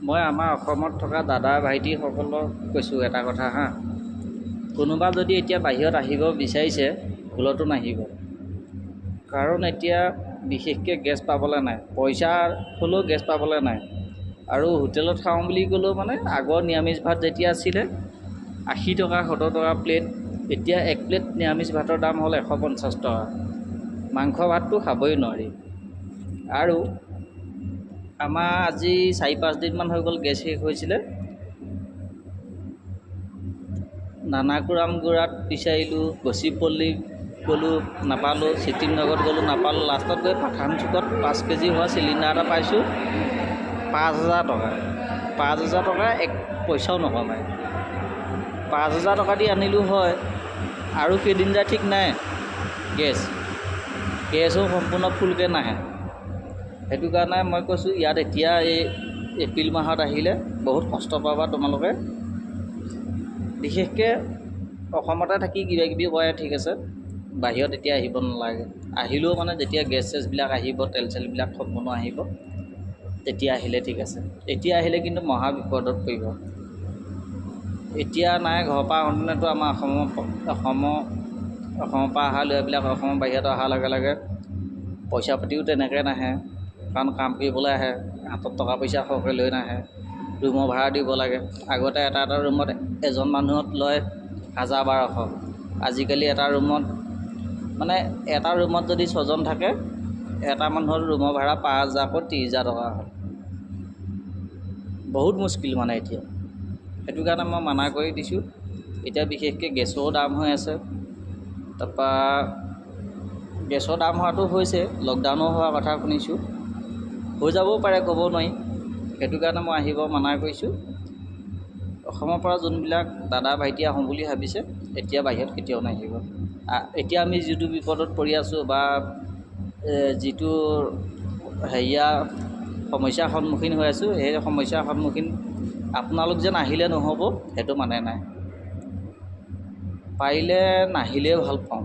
মই আমাৰ অসমত থকা দাদা ভাইটিসকলক কৈছোঁ এটা কথা হা, কোনোবা যদি এতিয়া বাহিৰত আহিব বিচাৰিছে ভুলতো নাহিব। কাৰণ এতিয়া বিশেষকৈ গেছ পাবলৈ নাই, পইচা হ'লেও গেছ পাবলৈ নাই। আৰু হোটেলত খাওঁ বুলি ক'লেও মানে আগৰ নিৰামিষ ভাত যেতিয়া আছিলে 80 টকা 70 টকা প্লেট, এতিয়া এক প্লেট নিৰামিষ ভাতৰ দাম হ'ল 150 টকা। মাংস ভাতটো খাবই নোৱাৰি। আৰু আমাৰ আজি 4-5 দিনমান হৈ গ'ল গেছ শেষ হৈছিলে। নানাকুৰাম গুড়াত বিচাৰিলোঁ, গচিপল্লী গ'লোঁ নাপালোঁ, চিটিং নগৰত গ'লোঁ নাপালোঁ, লাষ্টত গৈ পাঠান চুকত 5 কেজি হোৱা চিলিণ্ডাৰ এটা পাইছোঁ 5,000 টকা। 5,000 টকা এক পইচাও নকমাই। 5,000 টকা দি আনিলোঁ হয়, আৰু কেইদিন যায় ঠিক নাই। গেছো সম্পূৰ্ণ ফুলকৈ নাহে। সেইটো কাৰণে মই কৈছোঁ ইয়াত এতিয়া এই এপ্ৰিল মাহত আহিলে বহুত কষ্ট পাবা তোমালোকে। বিশেষকৈ অসমতে থাকি কিবাকিবি কৰে ঠিক আছে, বাহিৰত এতিয়া আহিব নালাগে। আহিলেও মানে যেতিয়া গেছ চেছবিলাক আহিব, তেল চেলবিলাক সম্পূৰ্ণ আহিব, তেতিয়া আহিলে ঠিক আছে। এতিয়া আহিলে কিন্তু মহা বিপদত পৰিব। এতিয়া নাই, ঘৰৰ পৰা আহোঁতেতো আমাৰ অসমৰ পৰা অহা ল'ৰাবিলাক অসমৰ বাহিৰত অহাৰ লগে লগে পইচা পাতিও তেনেকৈ নাহে, কাৰণ কাম কৰিবলৈ আহে, হাতত টকা পইচা সৰহকৈ লৈ নাহে, ৰুমৰ ভাড়া দিব লাগে। আগতে এটা ৰুমত এজন মানুহত লয় 1,000-1,200। আজিকালি এটা ৰুমত যদি 6জন থাকে, এটা মানুহৰ ৰুমৰ ভাড়া 5,000 আকৌ 30,000 টকা হয়। বহুত মুস্কিল মানে এতিয়া। সেইটো কাৰণে মই মানা কৰি দিছোঁ। এতিয়া বিশেষকৈ গেছৰো দাম হৈ আছে। তাৰপৰা গেছৰ দাম হোৱাটো হৈছে, লকডাউনো হোৱাৰ কথা শুনিছোঁ, হৈ যাবও পাৰে ক'ব নোৱাৰি। সেইটো কাৰণে মই আহিব মানা কৰিছোঁ। অসমৰ পৰা যোনবিলাক দাদা ভাইটি আহোঁ বুলি ভাবিছে এতিয়া বাহিৰত কেতিয়াও নাহিব। এতিয়া আমি যিটো বিপদত পৰি আছোঁ বা যিটো সমস্যাৰ সন্মুখীন হৈ আছোঁ, সেই সমস্যাৰ সন্মুখীন আপোনালোক যেন আহিলে নহ'ব সেইটো মানে নাই। পাৰিলে নাহিলেই ভাল পাওঁ।